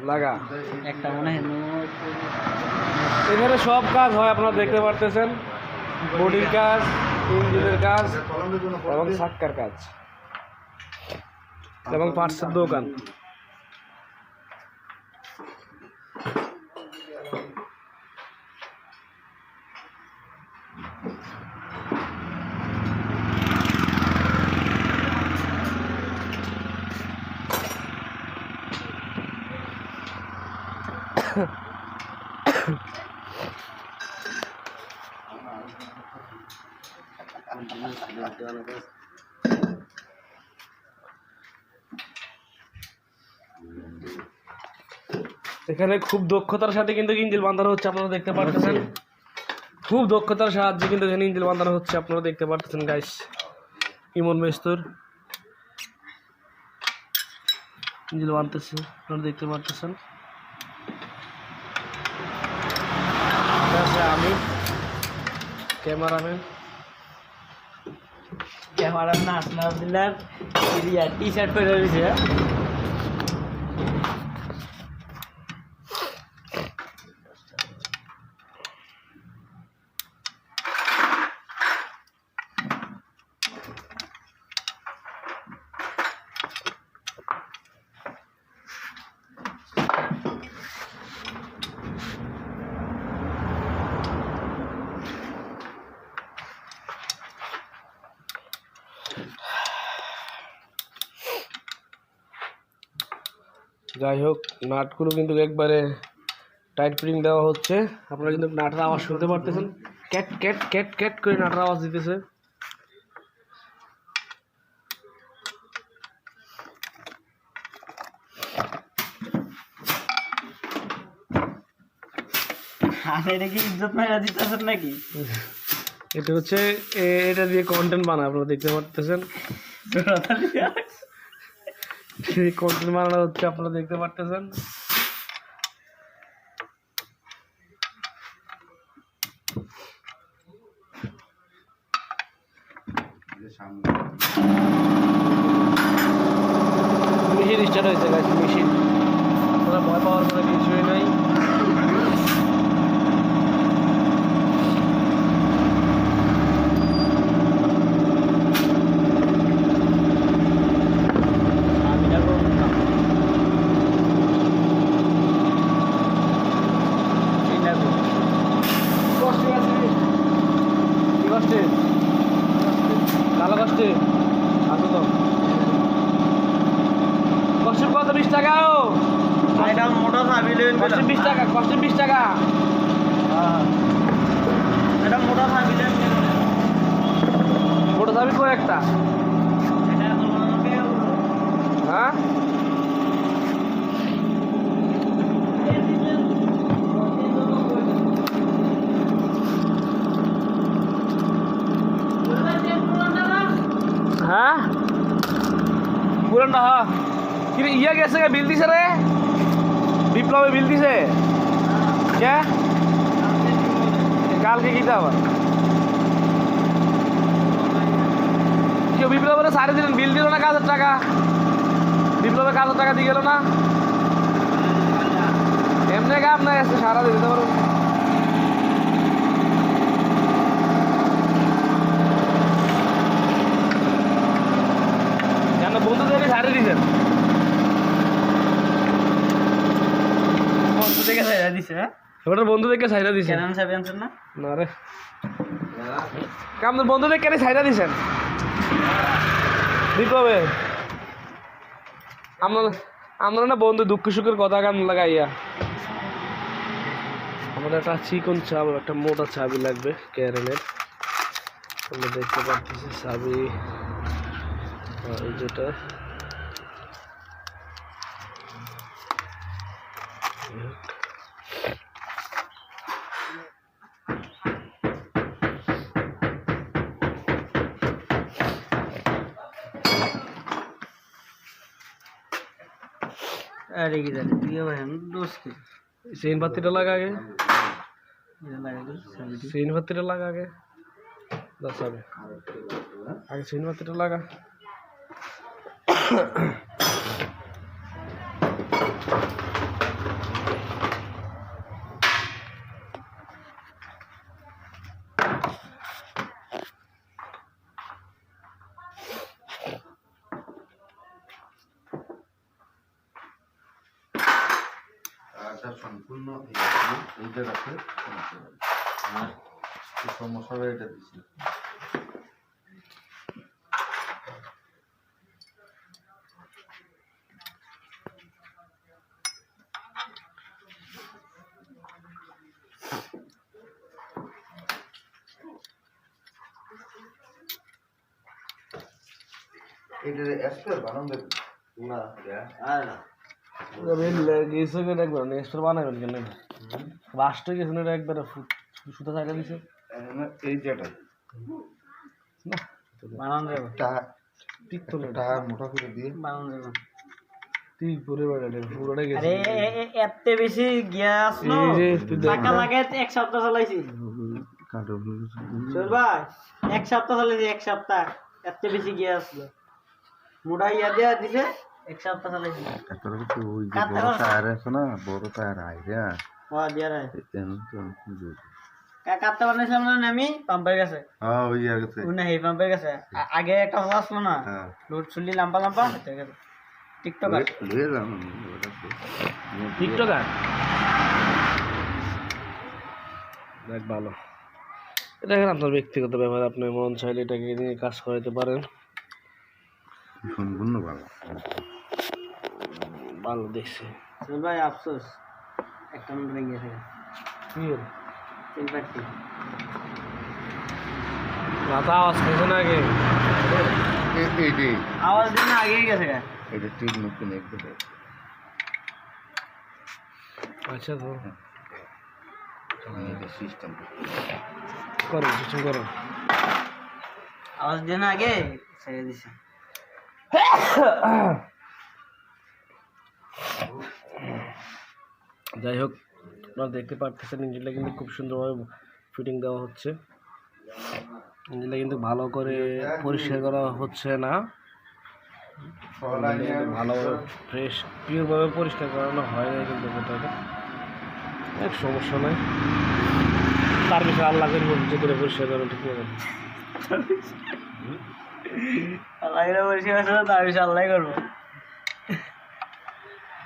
লাগা এখানে সব কাজ হয়, আপনারা দেখতে পারতেছেন। বডির কাজ, ইঞ্জিনের কাজ এবং চাক্কার কাজ এবং পার্টসের দোকান। এখানে খুব দক্ষতার সাথে কিন্তু ইঞ্জিন বাঁধানো হচ্ছে, আপনারা দেখতে পাচ্ছেন। খুব দক্ষতার সাহায্যে কিন্তু এখানে ইঞ্জিন বাঁধানো হচ্ছে, আপনারা দেখতে পাচ্ছেন গাইস। ইমন মেস্তর ইঞ্জিন বাঁধতেছে, আপনারা দেখতে পাচ্ছেন। আমি ক্যামেরাম্যান আসনাউদ্দিল্লার টি শার্ট পরে রয়েছে। যাই হোক, নাটগুলো কিন্তু একবারে টাইট ফিটিং দেওয়া হচ্ছে। আপনারা কিন্তু নাটের আওয়াজ শুনতে পারতেছেন, ক্যাট ক্যাট ক্যাট ক্যাট করে নাটের আওয়াজ দিতেছে। এটা হচ্ছে এটা দিয়ে কন্টেন্ট বানায়, আপনারা দেখতে পারতেছেন। কন্টেন্ট বানানো হচ্ছে, আপনারা দেখতে পারতেছেন। মেশিন স্টার্ট হয়েছে গাইস, মেশিন। আপনারা ভয় পাওয়ার কোনো কিছুই নাই। কালো কষ্টে আসো তো, কষ্ট কত 20 টাকা। ও এটা মোটা চাবি লেন, কষ্ট 20 টাকা, কষ্ট 20 টাকা। এটা মোটা চাবি লেন, মোটা চাবি কো একটা। হ্যাঁ হ্যাঁ পুরানটা। হ্যাঁ কিন্তু ইয়া গেছে, বিল দিছে রে, বিপ্লবে বিল দিছে কে কালকে কিতা আবার কেউ বিপ্লবের সাড়ে দিলেন, বিল দিল না কাজের টাকা। বিপ্লবের কাজের টাকা দিয়ে গেল না, এমনি কাপ না গেছে সারা দিতে পারো। বন্ধুদেরকে ছাড়ে দিয়েছেন, বন্ধুদেরকে ছাইড়া দিছে। হ্যাঁ ওটা বন্ধুদেরকে ছাইড়া দিছেন না রে, আপনার বন্ধুদের কেন ছাইড়া দিছেন বিপ্লবে? আমরা না বন্ধু দুঃখ সুখের কথা গান লাগাইয়া। আমাদের একটা চিকন চাবি, একটা মোটা চাবি লাগবে ক্যারেনের। আমরা দেখতে পাচ্ছি চাবি যেটা अरे किधर ये भाई हम दोस्त के सीन बत्ती लगा के सीन बत्ती लगा के আচ্ছা আগে সিনেমাতে লাগা সম্পূর্ণ এইটা রাখে সমস্যা এটা দিচ্ছি এটা এক্সট্রা বানান দেব না আর না একবার নেক্সট বানাবেন কেন বাসটা গেছে না একবার সুতা চাইটা দিছে এই যেটা বানান দেব ঠিক তো টাকা মোটা করে দিয়ে বানান দেব ঠিক পুরো বাড়ালে পুরোটা গেছে আরে এত বেশি গ্যাস নো টাকা লাগে এক সপ্তাহ চালাইছি কাটো চল ভাই এক সপ্তাহ চালাইছি এক সপ্তাহ এত বেশি গ্যাস মোটা ইয়া দিয়া দিছে এক সপ্তাহ চালাইছি তারপরে তো ওই যে বড় টায়ার আছে না বড় টায়ার আইরা হ্যাঁ দিয়া রে তেন তো কাটতে বানাইছিলাম না আমি পাম্পের কাছে হ্যাঁ ওই আর গেছে ওই না এই পাম্পের কাছে আগে একটা হল আসলো না হ্যাঁ লোড চুলি লম্বা লম্বা হতে গেছে টিকটকার লিয়ে যাও টিকটকার দেখ ভালো এটা এখন আপনার ব্যক্তিগত ব্যাপার আপনি মন চাইলে এটাকে নিয়ে কাজ করাতে পারেন সম্পূর্ণ ভালো ভালো দেখছি চল ভাই আফসোস একটা মিনিট লেগে গেছে কি হলো? তিন পার্টি মাথা আওয়াজ খাইছে না আগে এই আওয়াজ দিন আগেই গেছে এটা ঠিক নতুন একদম আচ্ছা তো এটা সিস্টেম করো কিছু করো আওয়াজ দিন আগে ছেড়ে দিছে যাই হোক আপনারা দেখতে পারতেছেন ইঞ্জিনটা কিন্তু খুব সুন্দরভাবে ফিটিং দেওয়া হচ্ছে ইঞ্জিনটা কিন্তু ভালো করে পরিষ্কার করা হচ্ছে না ভালোভাবে ফ্রেশ পিওরভাবে পরিষ্কার করানো হয় না কিন্তু কোথাও এক সমস্যা নাই তার বিষয়ে আল্লাহ করে যে করে পরিষ্কার করানো ঠিক আছে আল্লাহ পরিষ্কার তার বিষয়ে আল্লাহ করবো